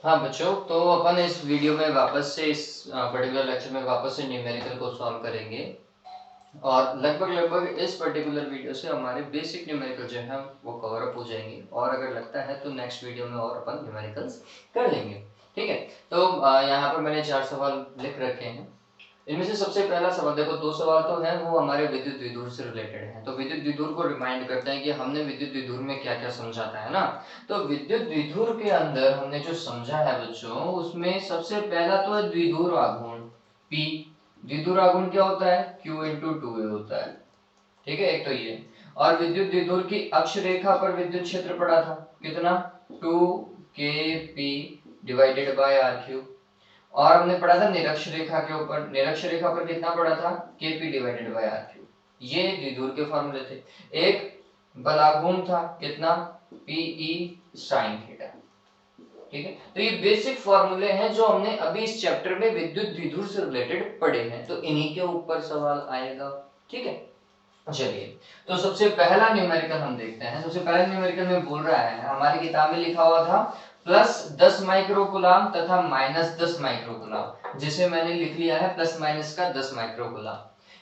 हाँ बच्चों, तो अपन इस वीडियो में वापस से इस पर्टिकुलर लेक्चर में वापस से न्यूमेरिकल को सॉल्व करेंगे और लगभग इस पर्टिकुलर वीडियो से हमारे बेसिक न्यूमेरिकल जो है वो कवर अप हो जाएंगे और अगर लगता है तो नेक्स्ट वीडियो में और अपन न्यूमेरिकल्स कर लेंगे। ठीक है, तो यहाँ पर मैंने 4 सवाल लिख रखे हैं। इनमें से सबसे पहला सवाल देखो, 2 सवाल तो हैं वो हमारे विद्युत विधुर से रिलेटेड हैं। तो विद्युत विधुर को रिमाइंड करते हैं कि हमने विद्युत विधुर में क्या क्या समझा था, है ना। तो विद्युत विधुर के अंदर हमने जो समझा है बच्चों, उसमें सबसे पहला तो है द्विध्रुव आघूर्ण P। द्विध्रुव आघूर्ण क्या होता है? Q इंटू 2A होता है। ठीक है, एक तो ये। और विद्युत द्विध्रुव की अक्ष रेखा पर विद्युत क्षेत्र पड़ा था कितना? 2kP divided by R3। और हमने पढ़ा था निरक्ष रेखा के ऊपर, निरक्ष रेखा पर कितना पड़ा था? Kp divided by R3। ये द्विध्रुव के फॉर्मूले थे। एक बलाघूर्ण था कितना? Pe sin theta. ठीक है, तो ये बेसिक फॉर्मूले हैं जो हमने अभी इस चैप्टर में विद्युत द्विध्रुव से रिलेटेड पढ़े हैं, तो इन्हीं के ऊपर सवाल आएगा। ठीक है, चलिए, तो सबसे पहला न्यूमेरिकल हम देखते हैं। सबसे पहला न्यूमेरिकल में बोल रहा है, हमारी किताब में लिखा हुआ था +10 माइक्रोकूलाम तथा -10 माइक्रोकूलाम, जिसे मैंने लिख लिया है प्लस माइनस का 10 माइक्रोकूलाम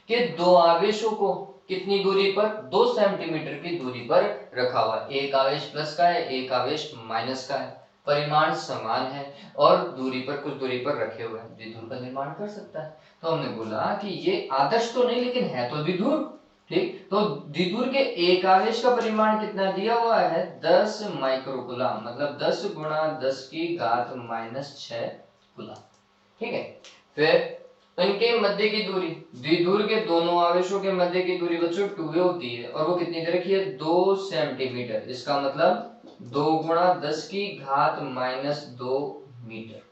के दो आवेशों को कितनी दूरी पर? 2 सेंटीमीटर की दूरी पर रखा हुआ। एक आवेश प्लस का है, एक आवेश माइनस का है, परिमाण समान है और दूरी पर, कुछ दूरी पर रखे हुए हैं। द्विध्रुव का निर्माण कर सकता है। तो हमने बोला कि ये आदर्श तो नहीं लेकिन है तो द्विध्रुव। ठीक, तो द्विध्रुव के एक आवेश का परिमाण कितना दिया हुआ है? 10 माइक्रोकूलाम, मतलब 10 गुणा 10 की घात -6 कूलाम। ठीक है, फिर इनके मध्य की दूरी, द्विध्रुव के दोनों आवेशों के मध्य की दूरी बच्चों 2a होती है और वो कितनी दे रखी है? 2 सेंटीमीटर। इसका मतलब 2 गुणा 10 की घात -2 मीटर।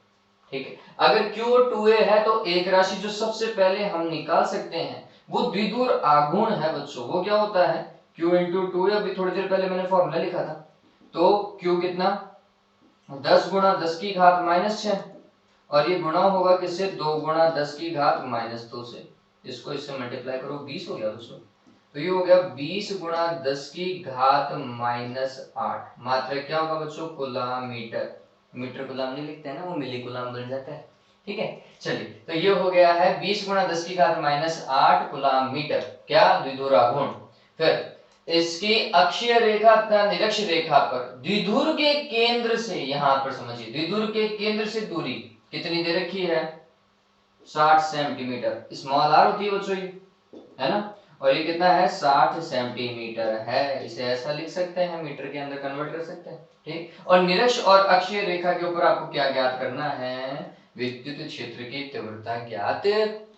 ठीक है, अगर Q और 2a है तो एक राशि जो सबसे पहले हम निकाल सकते हैं वो द्विध्रुव आघूर्ण है बच्चों। वो क्या होता है? Q into 2a। अभी थोड़ी देर पहले मैंने फॉर्मूला लिखा था। तो Q कितना? 10 गुणा 10 की घात -6 और ये गुणा होगा किससे? 2 गुणा 10 की घात -2 से। इसको इससे मल्टीप्लाई करो, 20 हो गया दोस्तों। तो ये हो गया 20 गुणा 10 की घात -8। मात्रा क्या होगा बच्चों? Coulomb metre. मीटर कूलाम नहीं लिखते हैं ना, वो मिली कूलाम बन जाता है। ठीक है, चलिए, तो ये हो गया है 20 गुणा 10 की घात -8 कूलाम मीटर। क्या? द्विध्रुव आघूर्ण। फिर इसकी अक्षीय रेखा तथा निरक्ष रेखा पर द्विध्रुव के केंद्र से, यहां पर समझिए, द्विध्रुव के केंद्र से दूरी कितनी दे रखी है? 60 सेंटीमीटर। स्मॉल आर होती है बच्चों ये, है ना। और ये कितना है? 60 सेंटीमीटर है। इसे ऐसा लिख सकते हैं, मीटर के अंदर कन्वर्ट कर सकते हैं। ठीक, और निरक्ष और अक्षीय रेखा के ऊपर आपको क्या ज्ञात करना है? विद्युत क्षेत्र की तीव्रता ज्ञात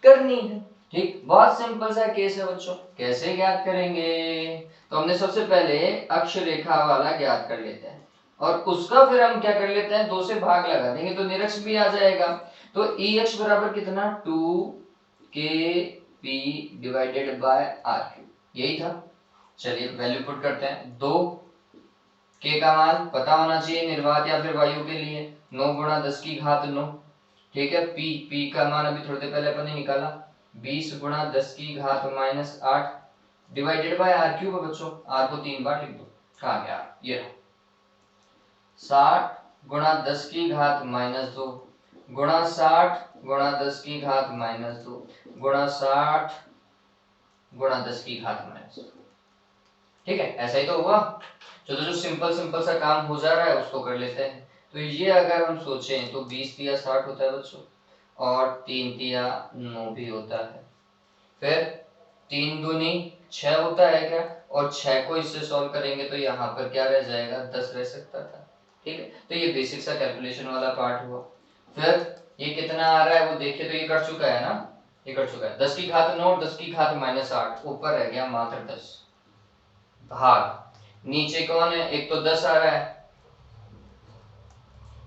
करनी है। ठीक, बहुत सिंपल सा केस है बच्चों। कैसे ज्ञात करेंगे? तो हमने सबसे पहले अक्ष रेखा वाला ज्ञात कर लेते हैं और उसका फिर हम क्या कर लेते हैं? 2 से भाग लगा देंगे तो निरक्ष भी आ जाएगा। तो ई अक्ष बराबर कितना? 2kP डिवाइडेड बाय R3, यही था। चलिए वैल्यू पुट करते हैं। 2 के का मान पता होना चाहिए निर्वात या फिर वायु के लिए, 9 गुणा 10 की घात 9। ठीक है, पी का मान अभी थोड़ी देर पहले अपन ने निकाला, 20 गुणा 10 की घात -8 डिवाइडेड बाय R क्यूब है बच्चों। R को 3 बार लिख दो। कहाँ गया? ये 60 गुणा 10 की घात -2 गुणा 60 गुणा 10 की घात -2 गुणा 60 गुणा 10 की घात -2। ठीक है, ऐसा ही तो हुआ। चलो, जो सिंपल सिंपल सा काम हो जा रहा है उसको कर लेते हैं। तो ये अगर हम सोचें तो 20 तिया 60 होता है बच्चों और 3 तिया 9 भी होता है। फिर 3 दूनी 6 होता है क्या? और 6 को इससे सॉल्व करेंगे तो यहाँ पर क्या रह जाएगा? 10 रह सकता था। ठीक है, तो ये बेसिक सा कैलकुलेशन वाला पार्ट हुआ। फिर ये कितना आ रहा है वो देखिए, तो ये कर चुका है ना, ये कर चुका है। 10 की घात 9 10 की घात -8, ऊपर रह गया मात्र 10 भाग। नीचे कौन है? एक तो 10 आ रहा है,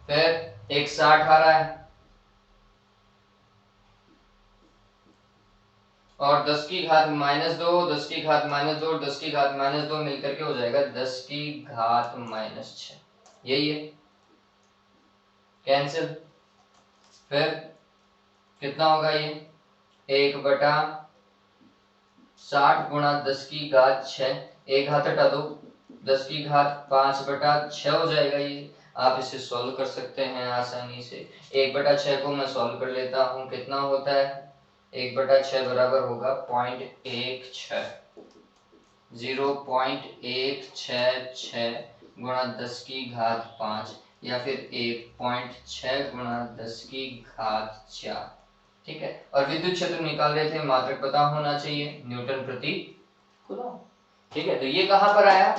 फिर एक 60 आ रहा है और 10 की घात -2 10 की घात -2 10 की घात -2 मिलकर के हो जाएगा 10 की घात -6। यही है, कैंसिल। फिर कितना होगा ये? 1/60 गुणा 10 की घात 6, एक हाथ हटा दो, 10 की घात 5/6 हो जाएगा ये। आप इसे सॉल्व कर सकते हैं आसानी से। 1/6 को मैं सॉल्व कर लेता हूँ, कितना होता है 1/6 बराबर होगा 0.16, 0.166 गुणा 10 की घात 5 या फिर 1.6 गुणा 10 की घात 4। ठीक है, और विद्युत क्षेत्र निकाल रहे थे, मात्रक पता होना चाहिए, न्यूटन प्रति कूलम। ठीक है, तो ये कहां पर आया,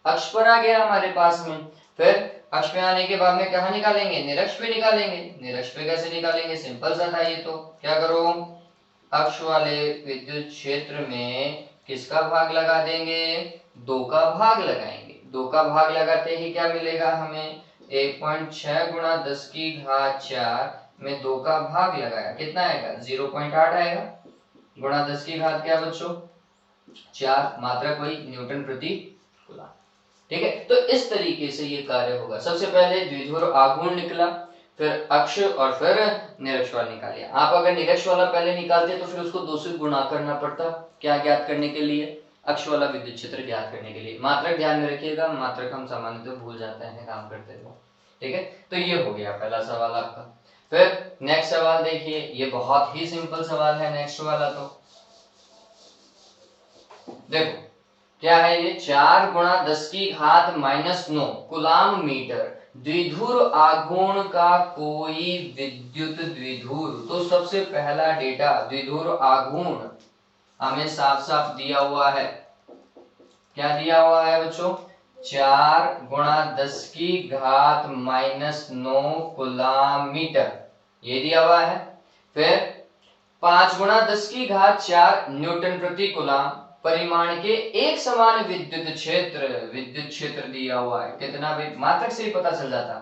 अक्ष पर आ गया हमारे पास में। फिर अक्ष पे आने के बाद में कहां निकालेंगे, निरक्ष पे निकालेंगे। निरक्ष पे कैसे निकालेंगे, सिंपल सा था ये तो। क्या करो, अक्ष वाले विद्युत क्षेत्र में किसका भाग लगा देंगे, 2 का भाग लगाएंगे। 2 का भाग लगाते ही क्या मिलेगा हमें, 1.6 गुणा 10 की घात 4 में 2 का भाग लगाया, कितना आएगा 0.8 आएगा, गुणा 10 की घात क्या बच्चों 4, मात्रक वही न्यूटन प्रति कूलम। ठीक है, तो इस तरीके से ये कार्य होगा। सबसे पहले द्विध्रुव आघूर्ण निकला, फिर अक्ष और फिर निरक्ष वाला निकालिए। आप अगर निरक्ष वाला पहले निकालते तो फिर उसको 2 से गुणा करना पड़ता, क्या ज्ञात करने के लिए, अक्ष वाला विद्युत क्षेत्र ज्ञात करने के लिए। मात्रक ध्यान में रखिएगा, मात्रक हम सामान्यतः भूल जाते हैं काम करते हुए। ठीक है, तो ये हो गया पहला सवाल आपका। फिर नेक्स्ट सवाल देखिए, ये बहुत ही सिंपल सवाल है नेक्स्ट वाला। तो देखो क्या है ये, 4 गुणा 10 की घात -9 कूलाम मीटर द्विध्रुव आघूर्ण का कोई विद्युत द्विध्रुव। तो सबसे पहला डेटा द्विध्रुव आघूर्ण हमें साफ साफ दिया हुआ है। क्या दिया हुआ है बच्चों, 4 गुणा 10 की घात -9 कूलाम मीटर, ये दिया हुआ है। फिर 5 गुणा 10 की घात 4 न्यूटन प्रति कूलाम परिमाण के एक समान विद्युत क्षेत्र दिया हुआ है। कितना भी मात्रक से ही पता चल जाता,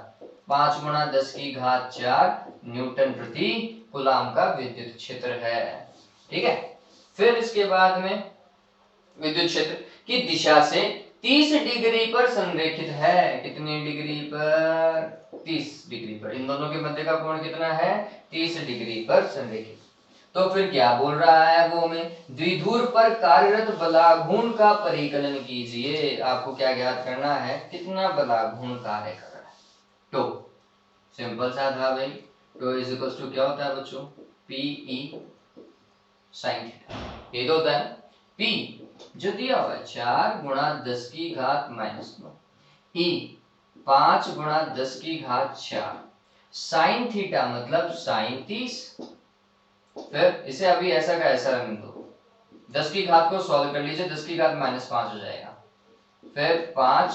5 गुणा 10 की घात 4 न्यूटन प्रति कूलाम का विद्युत क्षेत्र है। ठीक है, फिर इसके बाद में विद्युत क्षेत्र की दिशा से 30 डिग्री पर संरेखित है। कितनी डिग्री पर, 30 डिग्री पर। इन दोनों के मध्य का कोण कितना है, 30 डिग्री पर संरेखित। तो फिर क्या बोल रहा है वो हमें, द्विध्रुव पर कार्यरत बलाघूर्ण का परिकलन कीजिए। आपको क्या ज्ञात करना है, कितना बलाघूर्ण कार्य कर रहा है। तो सिंपल सा था भाई, तो इज इक्वल टू क्या होता है बच्चों, पीई साइन थीटा। ये तो होता है पी जो दिया हुआ है 4 गुणा 10 की घात -9, ई 5 गुणा 10 की घात 4, साइन थीटा मतलब साइन 30। फिर इसे अभी ऐसा का ऐसा रखने दो, 10 की घात को सॉल्व कर लीजिए, 10 की घात -5 हो जाएगा। फिर 5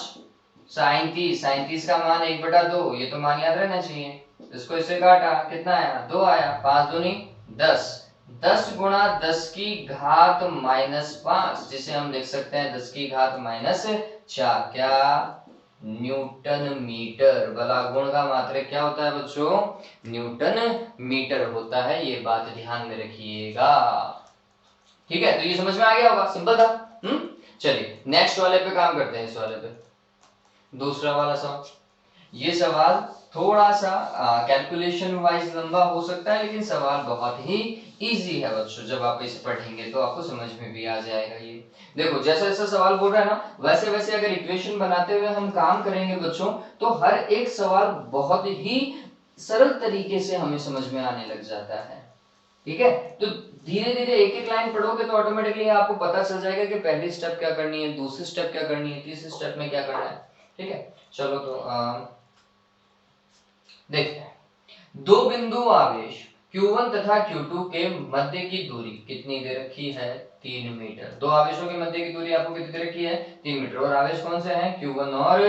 साइन 30 का मान 1/2, ये तो मान याद रहना चाहिए। इसको इससे काटा, कितना आया 2 आया, 5 दूनी 10, 10 गुणा 10 की घात -5, जिसे हम लिख सकते हैं 10 की घात -4, क्या न्यूटन मीटर। बलाघूर्ण का मात्रक क्या होता है बच्चों, न्यूटन मीटर होता है, ये बात ध्यान में रखिएगा। ठीक है, तो ये समझ में आ गया होगा, सिंपल था। चलिए नेक्स्ट वाले पे काम करते हैं। इस वाले पे दूसरा वाला सवाल, ये सवाल थोड़ा सा कैलकुलेशन वाइज लंबा हो सकता है, लेकिन सवाल बहुत ही इजी है बच्चों। जब आप इसे पढ़ेंगे तो आपको समझ में भी आ जाएगा। ये देखो जैसा जैसा सवाल बोल रहा है ना, वैसे वैसे अगर इक्वेशन बनाते हुए हम काम करेंगे बच्चों, तो हर एक सवाल बहुत ही सरल तरीके से हमें समझ में आने लग जाता है। ठीक है, तो धीरे धीरे एक एक लाइन पढ़ोगे तो ऑटोमेटिकली आपको पता चल जाएगा कि पहली स्टेप क्या करनी है, दूसरी स्टेप क्या करनी है, तीसरी स्टेप में क्या करना है। ठीक है, चलो तो देखते हैं। दो बिंदु आवेश Q1 तथा Q2 के मध्य की दूरी कितनी दे रखी है, 3 मीटर। दो आवेशों के मध्य की दूरी आपको कितनी दे रखी है, 3 मीटर। और आवेश कौन से हैं, Q1 और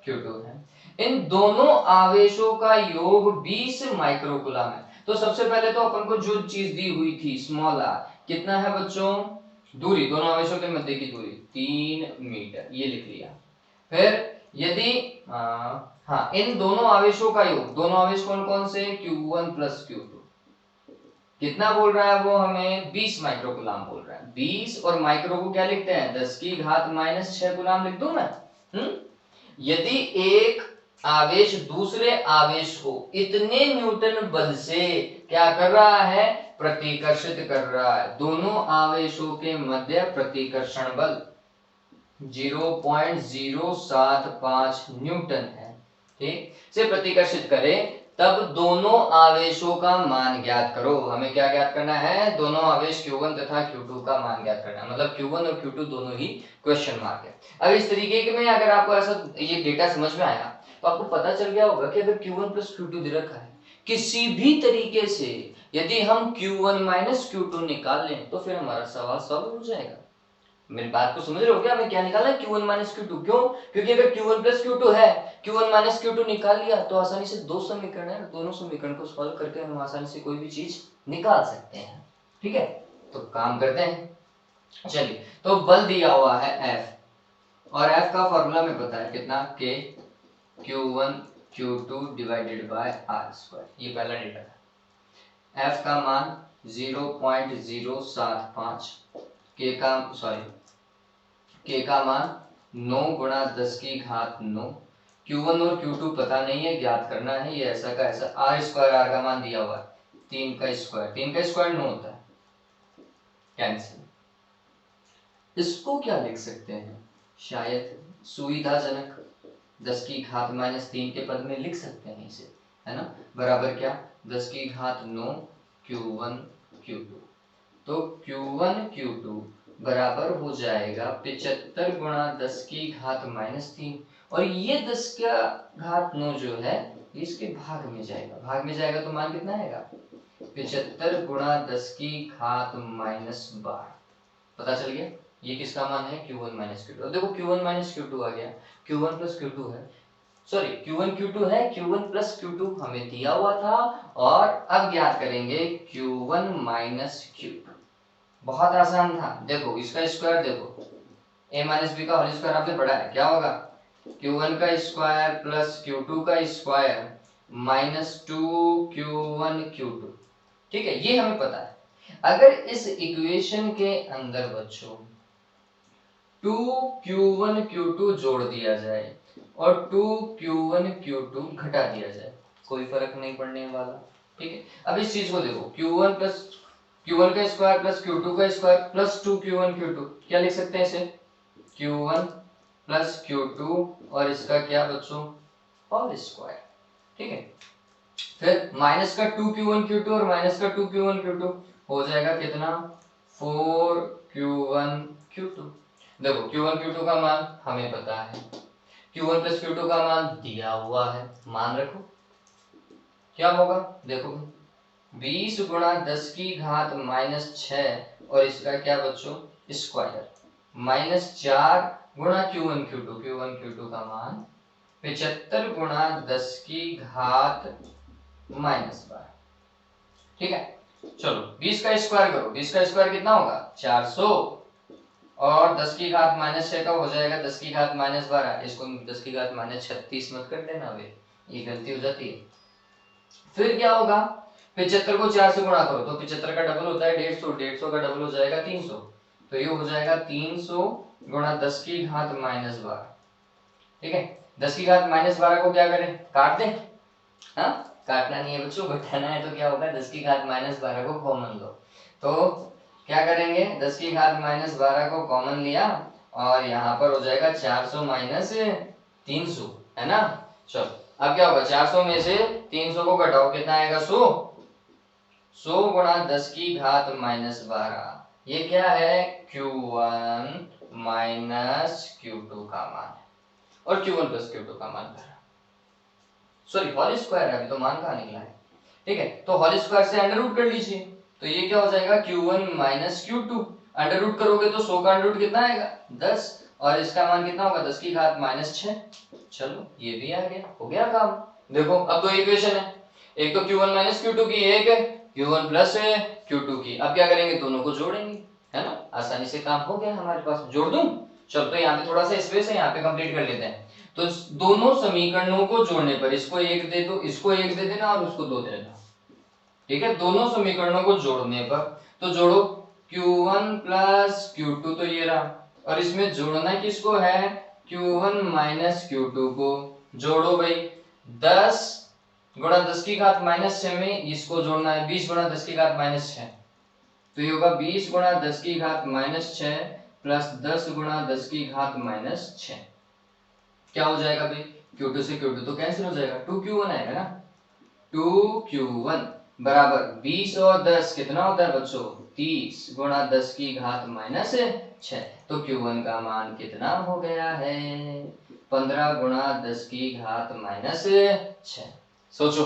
Q2 है। इन दोनों आवेशों का योग 20 माइक्रोकूलम है। तो सबसे पहले तो अपन को जो चीज दी हुई थी स्मॉल r, कितना है बच्चों, दूरी, दोनों आवेशों के मध्य की दूरी 3 मीटर, ये लिख लिया। फिर यदि हाँ, इन दोनों आवेशों का योग, दोनों आवेश कौन कौन से, Q1 प्लस Q2, कितना बोल रहा है वो हमें, 20 माइक्रोकूलम बोल रहा है। 20 और माइक्रो को क्या लिखते हैं, 10 की घात -6 कूलम लिख दूं मैं। यदि एक आवेश दूसरे आवेश को इतने न्यूटन बल से क्या कर रहा है, प्रतिकर्षित कर रहा है, दोनों आवेशों के मध्य प्रतिकर्षण बल 0.075 न्यूटन है। ठीक से प्रतिकर्षित करें तब दोनों आवेशों का मान ज्ञात करो। हमें क्या ज्ञात करना है? दोनों आवेश Q1 तथा Q2 का मान ज्ञात करना है। मतलब Q1 और Q2 दोनों ही क्वेश्चन मार्क है। अब इस तरीके के में अगर आपको ऐसा ये डेटा समझ में आया तो आपको पता चल गया होगा कि अगर Q1 प्लस Q2 दे रखा है, किसी भी तरीके से यदि हम Q1 माइनस Q2 निकाल लें तो फिर हमारा सवाल सॉल्व हो जाएगा। मेरी बात को समझ रहे हो क्या? हमें क्या निकालना है? Q1 minus Q2। क्यों? क्योंकि अगर Q1 प्लस Q2 है, Q1 माइनस Q2 निकाल लिया तो आसानी से दो समीकरण है, दोनों समीकरण को सॉल्व करके हम आसानी से कोई भी चीज निकाल सकते हैं। ठीक है, तो काम करते हैं। चलिए, तो बल दिया हुआ है F और F का फॉर्मूला में पता है कितना? K Q1 Q2 divided by R square. ये पहला डेटा था। F का मान 0.075, K का मान 9 गुणा 10 की घात 9। Q1 और Q2 पता नहीं है, ज्ञात करना है। ये ऐसा का ऐसा R स्क्वायर, R का मान दिया हुआ है 3 का स्क्वायर, 3 का स्क्वायर 9 होता है, कैंसिल। इसको क्या लिख सकते हैं? शायद सुविधाजनक 10 की घात माइनस 3 के पद में लिख सकते हैं इसे, है ना? बराबर क्या? 10 की घात 9 Q1 Q2। तो Q1 Q2 बराबर हो जाएगा 75 गुणा 10 की घात माइनस 3, और ये 10 का घात 9 जो है इसके भाग में जाएगा, भाग में जाएगा तो मान कितना आएगा? 75 गुणा 10 की घात माइनस 12। पता चल गया ये किसका मान है? Q1 minus Q2। देखो Q1 माइनस Q2 आ गया, Q1 प्लस Q2 है, सॉरी Q1 Q2 है, Q1 प्लस Q2 हमें दिया हुआ था, और अब ज्ञात करेंगे Q1 माइनस Q2। बहुत आसान था। देखो इसका स्क्वायर, देखो a माइनस बी का होल स्क्वायर आपने पढ़ा है, क्या होगा? Q1 का स्क्वायर प्लस Q2 का स्क्वायर माइनस 2Q1 Q2। ठीक है, ये हमें पता है। अगर इस इक्वेशन के अंदर बच्चों 2Q1 Q2 जोड़ दिया जाए और 2Q1 Q2 घटा दिया जाए, कोई फर्क नहीं पड़ने वाला। ठीक है, अब इस चीज को देखो, Q1 का स्क्वायर प्लस Q2 का स्क्वायर प्लस 2Q1 Q2, क्या लिख सकते हैं इसे? Q1 प्लस Q2 और इसका क्या बच्चों? Whole square. ठीक है, फिर माइनस का 2Q1 Q2 और माइनस का 2Q1 Q2 हो जाएगा कितना? 4Q1 Q2। देखो Q1 Q2 का मान हमें पता है, Q1 प्लस Q2 का मान दिया हुआ है, मान रखो। क्या होगा? देखो 20 गुणा 10 की घात माइनस 6 और इसका क्या बच्चों? स्क्वायर माइनस 4 गुणा Q1 Q2 का मान 75 गुणा 10 की घात माइनस 12। ठीक है, चलो 20 का स्क्वायर करो, 20 का स्क्वायर कितना होगा? 400, और 10 की घात माइनस 6 का हो जाएगा 10 की घात माइनस 12। इसको 10 की घात माइनस 36 मत कर देना, वे ये गलती हो जाती है। फिर क्या होगा? 75 को 4 से गुणा करो तो 75 का डबल होता है 150, 150 का डबल हो जाएगा 300, तो ये हो जाएगा 300 गुणा 10 की घात माइनस 12। ठीक है, 10 की घात माइनस 12 को क्या करें? काट दें? हाँ, काटना नहीं है बच्चों, घटाना है। तो क्या होगा? 10 की घात माइनस 12 को कॉमन लो, तो क्या करेंगे? 10 की घात माइनस 12 को कॉमन लिया और यहाँ पर हो जाएगा 400 माइनस 300, है ना? चलो अब क्या होगा? 400 में से 300 को घटाओ, कितना आएगा? 100। 100 गुणा 10 की घात माइनस 12, ये क्या है? Q1 माइनस Q2 का मान है, और Q1 प्लस Q2 का मान भरा, सॉरी होल स्क्वायर है, अभी तो मान कहाँ निकला है। ठीक है, तो होल स्क्वायर से अंडर रूट कर लीजिए, तो ये क्या हो जाएगा? Q1 minus Q2। Under root करोगे तो 100 का अंडर रूट कितना आएगा? 10, और इसका मान कितना होगा? 10 की घात माइनस 6। चलो ये भी आ गया, हो गया काम। देखो अब दो इक्वेशन है, एक तो Q1 माइनस Q2 की, एक Q1 प्लस Q2 की। अब क्या करेंगे? दोनों को जोड़ेंगे, है ना? आसानी से काम हो गया हमारे पास। जोड़ दूं? चलो तो यहाँ पे थोड़ा सा स्पेस है, यहाँ पे कंप्लीट कर लेते हैं। तो दोनों समीकरणों को जोड़ने पर इसको एक दे दो, इसको एक दे देना और उसको दो दे देना। ठीक है, दोनों समीकरणों को जोड़ने पर तो जोड़ो Q1 प्लस Q2, तो ये रहा, और इसमें जोड़ना किसको है? Q1 माइनस Q2 को। जोड़ो भाई, 10 गुणा 10 की घात माइनस 6 में इसको जोड़ना है 20 गुणा 10 की घात माइनस 6, तो ये होगा 20 गुणा 10 की घात माइनस 6 प्लस 10 गुणा 10 की घात माइनस 6। क्या हो जाएगा भाई? Q2 से Q2 तो कैंसिल हो जाएगा, 2Q1 आएगा ना। 2Q1 बराबर 20 और 10 कितना होता है बच्चों, 30 गुणा 10 की घात माइनस 6। तो Q1 का मान कितना हो गया है, 15 गुणा 10 की घात माइनस 6। सोचो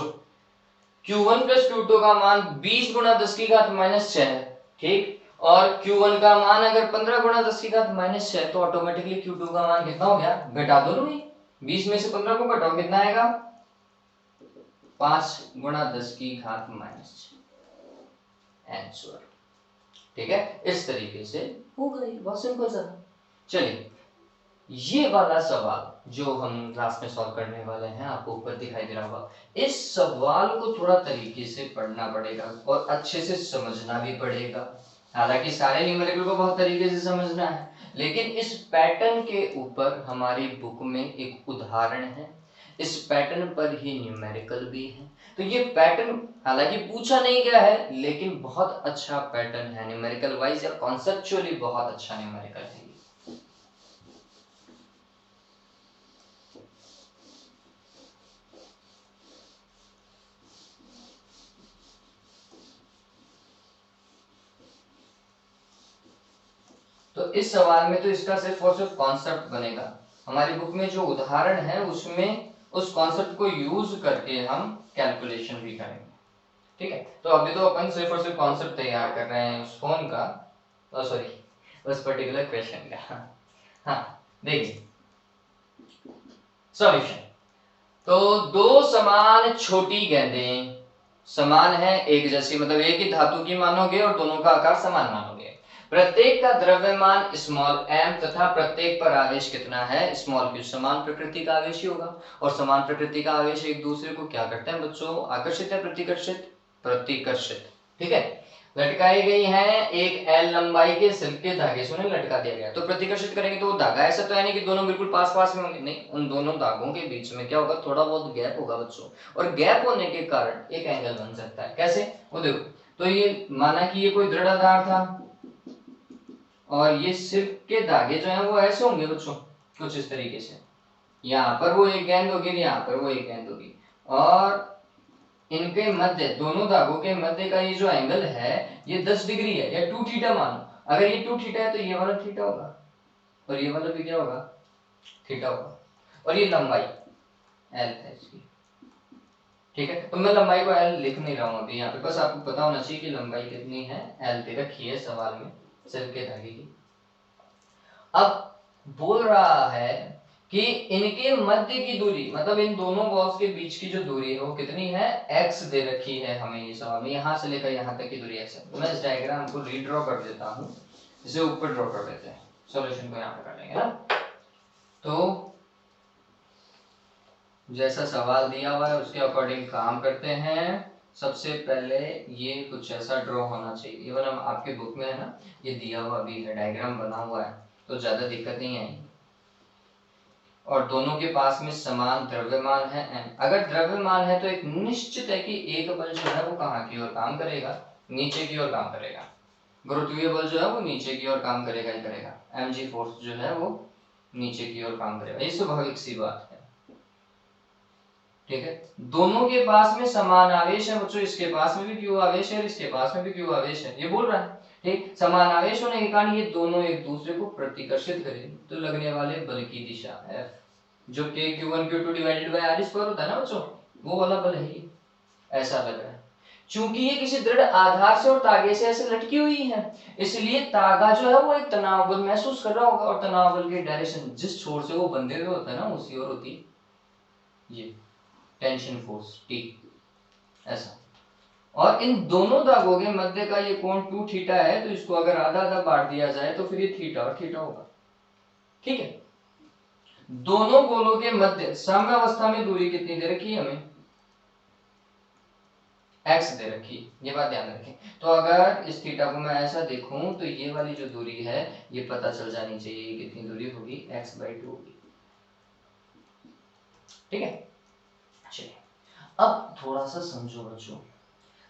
Q1 प्लस Q2 का मान 20 गुणा 10 की घात माइनस 6 है, ठीक। और Q1 का मान अगर 15 गुणा 10 की घात माइनस 6 तो ऑटोमेटिकली Q2 का मान कितना हो गया, घटा दो ना, 20 में से 15 को घटाओ कितना आएगा, 5 गुणा 10 की घात माइनस 6 आंसर। ठीक है, इस तरीके से हो गई, बहुत सिंपल सा। चलिए ये वाला सवाल जो हम क्लास में सॉल्व करने वाले हैं, आपको ऊपर दिखाई दे रहा होगा, इस सवाल को थोड़ा तरीके से पढ़ना पड़ेगा और अच्छे से समझना भी पड़ेगा। हालांकि सारे न्यूमेरिकल को बहुत तरीके से समझना है, लेकिन इस पैटर्न के ऊपर हमारी बुक में एक उदाहरण है, इस पैटर्न पर ही न्यूमेरिकल भी है। तो ये पैटर्न हालांकि पूछा नहीं गया है, लेकिन बहुत अच्छा पैटर्न है न्यूमेरिकल वाइज, या कॉन्सेप्चुअली बहुत अच्छा न्यूमेरिकल है। तो इस सवाल में तो इसका सिर्फ और सिर्फ कॉन्सेप्ट बनेगा, हमारी बुक में जो उदाहरण है उसमें उस कॉन्सेप्ट को यूज करके हम कैलकुलेशन भी करेंगे। ठीक है, तो अभी तो अपन सिर्फ और सिर्फ कॉन्सेप्ट तैयार कर रहे हैं उस फोन का, सॉरी उस पर्टिकुलर क्वेश्चन का। हाँ देखिए सॉल्यूशन। तो दो समान छोटी गेंदें समान है, एक जैसी, मतलब एक ही धातु की मानोगे और दोनों का आकार समान मानोगे। प्रत्येक का द्रव्यमान स्मॉल m तथा प्रत्येक पर आवेश कितना है, स्मॉल q। समान प्रकृति का आवेश ही होगा, और समान प्रकृति का आवेश एक दूसरे को क्या करते हैं बच्चों, आकर्षित है प्रतिकर्षित, प्रतिकर्षित। ठीक है, लटकाई गई है एक L लंबाई के सिल्क के धागे से उन्हें लटका दिया गया। तो प्रतिकर्षित करेंगे तो वो धागा ऐसा तो है नहीं कि दोनों बिल्कुल पास पास में होंगे, नहीं, उन दोनों धागों के बीच में क्या होगा, थोड़ा बहुत गैप होगा बच्चों, और गैप होने के कारण एक एंगल बन सकता है। कैसे, वो देखो, तो ये माना कि ये कोई दृढ़ आधार था और ये सिल्क के धागे जो है वो ऐसे होंगे बच्चों, कुछ इस तरीके से, यहाँ पर वो एक गेंद होगी, यहाँ पर वो एक गेंद होगी, और इनके मध्य, दोनों धागों के मध्य का ये जो एंगल है ये 10 डिग्री है, या 2 थीटा मानो। अगर ये 2 थीटा है तो ये वाला थीटा होगा, और ये वाला भी क्या होगा, थीटा होगा, और ये लंबाई एल है इसकी। ठीक है, तो मैं लंबाई को एल लिख नहीं रहा हूं अभी यहाँ पे, बस आपको पता होना चाहिए कि लंबाई कितनी है, एल दे रखी है सवाल में सिल्क के धागे की। अब बोल रहा है कि इनके मध्य की दूरी, मतलब इन दोनों बॉल्स के बीच की जो दूरी है वो कितनी है, x दे रखी है हमें ये सवाल में, यहां से लेकर यहां तक की दूरी x है। मैं इस डायग्राम को रीड्रॉ कर देता हूं, इसे ऊपर ड्रॉ कर देते हैं, सॉल्यूशन को यहां पे कर लेंगे ना। तो जैसा सवाल दिया हुआ है उसके अकॉर्डिंग काम करते हैं। सबसे पहले ये कुछ ऐसा ड्रॉ होना चाहिए, इवन हम आपके बुक में है ना, ये दिया हुआ भी है, डायग्राम बना हुआ है, तो ज्यादा दिक्कत नहीं आएगी। और दोनों के पास में समान द्रव्यमान है n। अगर द्रव्यमान है तो एक निश्चित है कि एक बल जो है वो कहाँ की ओर काम करेगा, नीचे की ओर काम करेगा। गुरुत्वीय बल जो है वो नीचे की ओर काम करेगा ही करेगा, mg फोर्स जो है वो नीचे की ओर काम करेगा, ये स्वाभाविक सी बात है। ठीक है, दोनों के पास में समान आवेश है बच्चों, इसके पास में भी q आवेश है और इसके पास में भी q आवेश है, ये बोल रहा है। ठीक, समान आवेश होने के कारण ये दोनों एक दूसरे को प्रतिकर्षित करेंगे, तो लगने वाले बल की दिशा F, जो k q1 q2 divided by r square होता है ना बच्चों, वो वाला बल है, ऐसा लग रहा है। चूंकि ये किसी दृढ़ आधार से और तागे से ऐसे लटकी हुई है, इसलिए तागा जो है वो एक तनाव बल महसूस कर रहा होगा, और तनाव बल की डायरेक्शन जिस छोर से वो बंधे हुए होता है ना उसी ओर होती है ये टेंशन फोर्स T, ऐसा। और इन दोनों धागों के मध्य का ये कोण 2 थीटा है, तो इसको अगर आधा आधा बांट दिया जाए तो फिर ये थीटा और थीटा होगा। ठीक है, दोनों गोलों के मध्य साम्य अवस्था में दूरी कितनी दे रखी है हमें, x दे रखी, ये बात ध्यान रखें। तो अगर इस थीटा को मैं ऐसा देखूं तो ये वाली जो दूरी है ये पता चल जानी चाहिए, कितनी दूरी होगी, x/2 होगी। ठीक है, चलिए अब थोड़ा सा समझो बच्चों,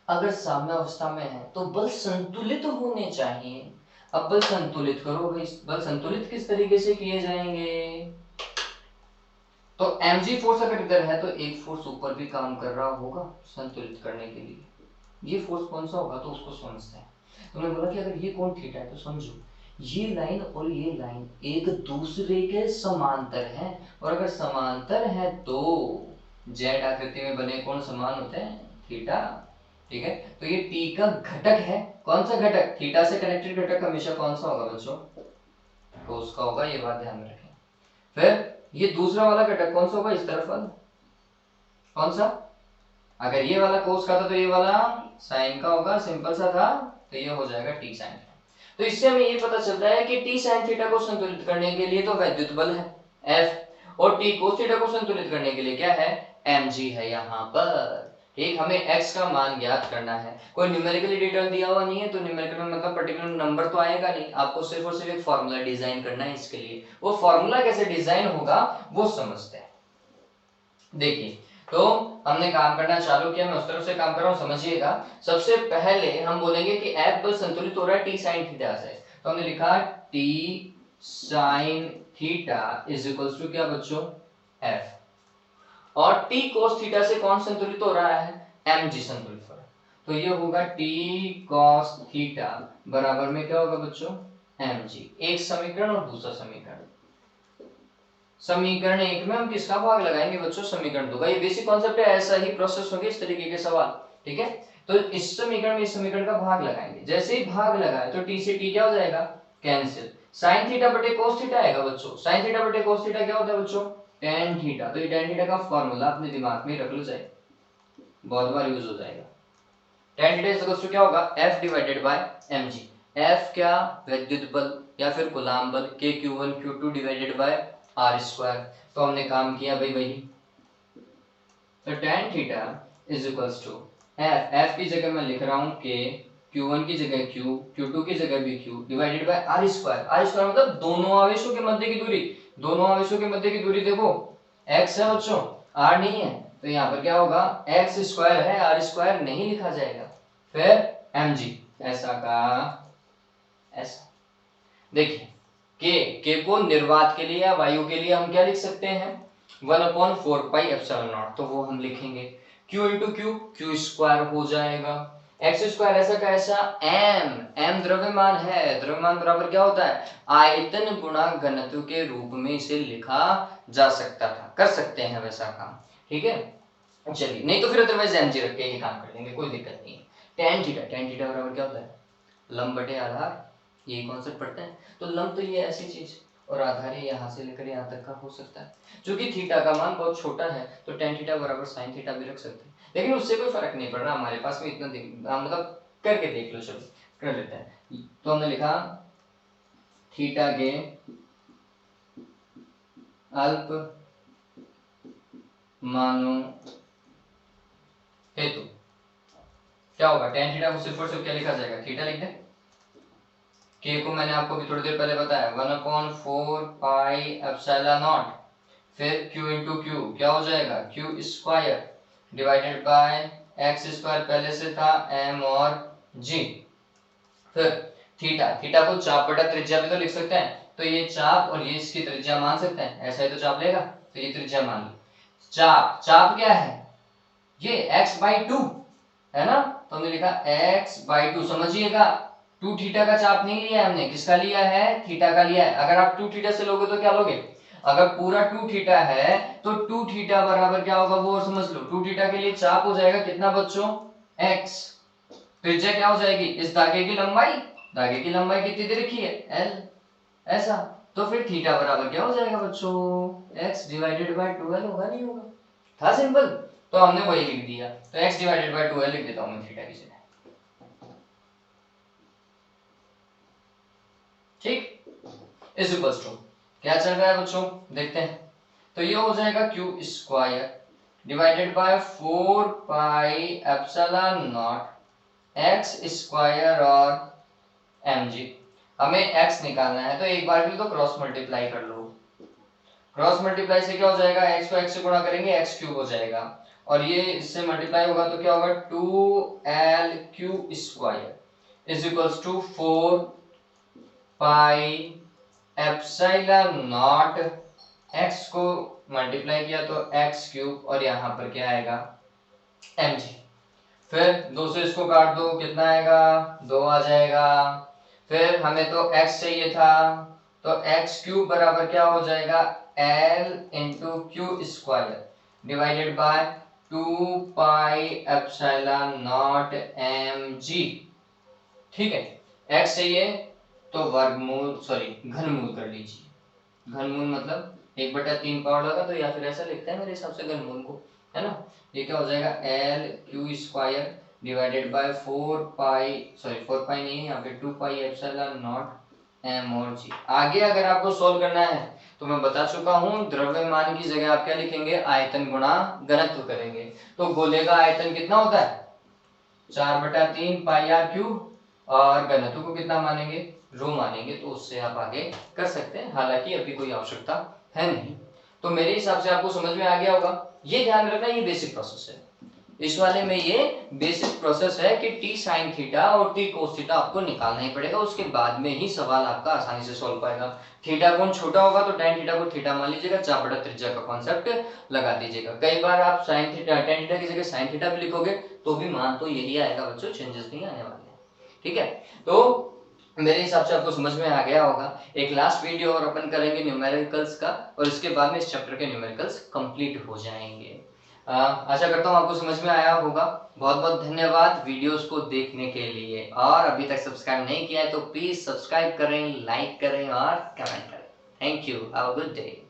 अगर साम्य अवस्था में है तो बल संतुलित होने चाहिए। अब बल संतुलित करो भाई, बल संतुलित किस तरीके से किए जाएंगे, तो mg फोर्स अगर इधर है तो एक फोर्स ऊपर भी काम कर रहा होगा संतुलित करने के लिए। ये फोर्स कौन सा होगा तो उसको समझते हैं। तो मैं बोला कि अगर ये कोण थीटा है तो समझो ये लाइन और ये लाइन एक दूसरे के समांतर है, और अगर समांतर है तो जेड आकृति में बने कोण समान होते हैं थीटा। ठीक है, तो ये टी का घटक है। कौन सा घटक? थीटा से कनेक्टेड घटक हमेशा कौन सा होगा बच्चों? कोस का होगा, ये बात ध्यान में रखें। फिर ये दूसरा वाला घटक कौन सा होगा? इस तरफ वाला कौन सा? अगर ये वाला कोस का था तो ये वाला साइन का होगा, सिंपल सा था, तो ये हो जाएगा टी साइन। तो इससे हमें ये पता चलता है कि टी साइन थीटा को संतुलित करने के लिए तो वैद्युत बल है F, और टी कोस थीटा को संतुलित करने के लिए क्या है? mg है यहाँ पर। ठीक, हमें x का मान ज्ञात करना है। कोई न्यूमेरिकली डिटेल दिया हुआ नहीं है, तो न्यूमेरिकल में मतलब पर्टिकुलर नंबर तो आएगा नहीं, आपको सिर्फ और सिर्फ एक फॉर्मूला डिजाइन करना है इसके लिए। वो फॉर्मूला कैसे डिजाइन होगा वो समझते हैं। देखिए, तो हमने काम करना चालू किया, मैं उस तरफ से काम कर रहा हूँ, समझिएगा। सबसे पहले हम बोलेंगे कि F बल संतुलित हो रहा है टी साइन थीटा से, तो हमने लिखा T sine theta is equals to क्या बच्चों? F। और टी कोस थीटा से कौन संतुलित हो रहा है? mg संतुलित हो रहा है, तो ये होगा टी कॉस थीटा बराबर में क्या होगा बच्चों? mg। एक समीकरण और दूसरा समीकरण। समीकरण एक में हम किसका भाग लगाएंगे बच्चों? समीकरण दो का। ये बेसिक कॉन्सेप्ट है, ऐसा ही प्रोसेस होगी इस तरीके के सवाल। ठीक है, तो इस समीकरण में इस समीकरण का भाग लगाएंगे। जैसे ही भाग लगाए तो टी से टी क्या हो जाएगा? कैंसिल। साइन थीटा बटे कोस थीटा आएगा बच्चों। साइन थीटा बटे कोस थीटा क्या होता है बच्चों? Tan theta. तो ये टेन थीटा का फॉर्मूला अपने दिमाग में रख लो, जाए बहुत बार यूज हो जाएगा। Tan theta is equal to क्या होगा? F divided by mg। F क्या? विद्युत बल या फिर कूलाम बल, k q1 q2 divided by r square. तो हमने काम किया भाई वही। तो tan theta is equals to F की जगह मैं लिख रहा हूँ k, q1 की जगह q, q2 की जगह भी q divided by r square. r square मतलब दोनों आवेशों के मध्य की दूरी। दोनों आवेशों के मध्य की दूरी देखो x है बच्चों, r नहीं है, तो यहाँ पर क्या होगा? x स्क्वायर है, r स्क्वायर नहीं लिखा जाएगा। फिर mg ऐसा का ऐसा। देखिए के को निर्वात के लिए या वायु के लिए हम क्या लिख सकते हैं? 1/4 पाई एप्सिलॉन नॉट, तो वो हम लिखेंगे q इंटू क्यू स्क्वायर हो जाएगा। एक्स स्क्वायर ऐसा का ऐसा, m द्रव्यमान है, द्रव्यमान बराबर क्या होता है? आयतन गुणा घनत्व के रूप में इसे लिखा जा सकता था, कर सकते हैं वैसा काम। ठीक है, चलिए, नहीं तो फिर अदरवाइज mg रख के ही काम कर लेंगे, कोई दिक्कत नहीं है। tan थीटा बराबर क्या होता है? लंब बटे आधार, यही कॉन्सेप्ट पढ़ते हैं। तो लंब तो ये ऐसी चीज, और आधार ये यहाँ से लेकर यहाँ तक का हो सकता है। क्योंकि थीटा का मान बहुत छोटा है तो tan थीटा बराबर sin थीटा भी रख सकते हैं, लेकिन उससे कोई फर्क नहीं पड़ रहा हमारे पास में इतना मतलब करके देख लो, चलो कर लेते हैं। तो हमने लिखा थीटा के अल्प मानों हेतु क्या होगा? tan थीटा को सिर्फ और सिर्फ क्या लिखा जाएगा? थीटा लिख दें। k को मैंने आपको भी थोड़ी देर पहले बताया 1/4 पाई एप्सिलॉन नॉट, फिर q इंटू क्यू क्या हो जाएगा? Q square divided by x square पहले से था m और g। फिर थीटा को चाप बटा त्रिज्या भी तो लिख सकते हैं, तो ये चाप और ये इसकी त्रिज्या मान सकते हैं, ऐसा ही तो चाप लेगा, तो ये त्रिज्या मान ली। चाप क्या है? ये x/2 है ना, तो हमने लिखा x/2। समझिएगा 2 थीटा का चाप नहीं लिया है हमने, किसका लिया है? थीटा का लिया है। अगर आप 2 थीटा से लोगे तो क्या लोगे? अगर पूरा 2 थीटा है तो 2 थीटा बराबर क्या होगा वो समझ लो। 2 थीटा के लिए चाप हो जाएगा कितना बच्चों? x। त्रिज्या क्या हो जाएगी? इस धागे की लंबाई, धागे की लंबाई कितनी दे रखी है? l, ऐसा। तो फिर थीटा बराबर क्या हो जाएगा बच्चों? x डिवाइडेड बाय 2l होगा, नहीं होगा? था सिंपल, तो हमने वही लिख दिया। तो x डिवाइडेड बाय 2l लिख देता हूं मैं थीटा की जगह। ठीक, इज इक्वल्स टू क्या चल रहा है बच्चों? देखते हैं। तो ये हो जाएगा Q square divided by 4 pi epsilon not x square और mg। हमें x निकालना है, तो एक बार के लिए तो क्रॉस मल्टीप्लाई कर लो। क्रॉस मल्टीप्लाई से क्या हो जाएगा? x को x से गुणा करेंगे x क्यूब हो जाएगा, और ये इससे मल्टीप्लाई होगा तो क्या होगा? 2l q square is equals to 4 pi epsilon naught, x को मल्टीप्लाई किया तो एक्स क्यूब और यहाँ पर क्या आएगा mg। फिर 2 से इसको काट दो, कितना आएगा 2 आ जाएगा। फिर हमें तो x चाहिए था, तो एक्स क्यूब बराबर क्या हो जाएगा l into Q square divided by 2 pi epsilon not mg। ठीक है, x चाहिए तो वर्गमूल घनमूल कर लीजिए। घनमूल मतलब 1/3 पावर लगा तो या फिर ऐसा लिखते हैं मेरे हिसाब से घनमूल को, है ना। ये क्या हो जाएगा L Q square divided by 4 पाई नहीं, यहाँ पे 2 पाई एप्सिलॉन नॉट एम और जी। आगे अगर आपको सोल्व करना है तो मैं बता चुका हूँ, द्रव्यमान की जगह आप क्या लिखेंगे आयतन गुणा घनत्व करेंगे। तो गोले का आयतन कितना होता है 4/3 पाई आर क्यूब, और घनत्व को कितना मानेंगे रो मानेंगे, तो उससे आप आगे कर सकते हैं। हालांकि अभी कोई आवश्यकता है नहीं। तो मेरे हिसाब से आपको समझ में आ गया होगा। ये ध्यान रखना, ये बेसिक प्रोसेस है। इस वाले में ये बेसिक प्रोसेस है कि टी साइन थीटा और टी कोस थीटा आपको निकालना ही पड़ेगा, उसके बाद में ही सवाल आपका आसानी से सॉल्व पाएगा। थीटा कोण छोटा होगा तो tan थीटा को थीटा मान लीजिएगा, 4/3 का कॉन्सेप्ट लगा दीजिएगा। कई बार आप sin थीटा tan थीटा की जगह sin थीटा भी लिखोगे तो भी मान तो यही आएगा बच्चों, चेंजेस नहीं आने वाले। ठीक है, तो मेरे हिसाब से आपको समझ में आ गया होगा। एक लास्ट वीडियो और अपन करेंगे न्यूमेरिकल्स का, और इसके बाद में इस चैप्टर के न्यूमेरिकल्स कंप्लीट हो जाएंगे। आशा करता हूँ आपको समझ में आया होगा। बहुत बहुत धन्यवाद वीडियोस को देखने के लिए, और अभी तक सब्सक्राइब नहीं किया है तो प्लीज सब्सक्राइब करें, लाइक करें और कमेंट करें। Thank you, have a good day.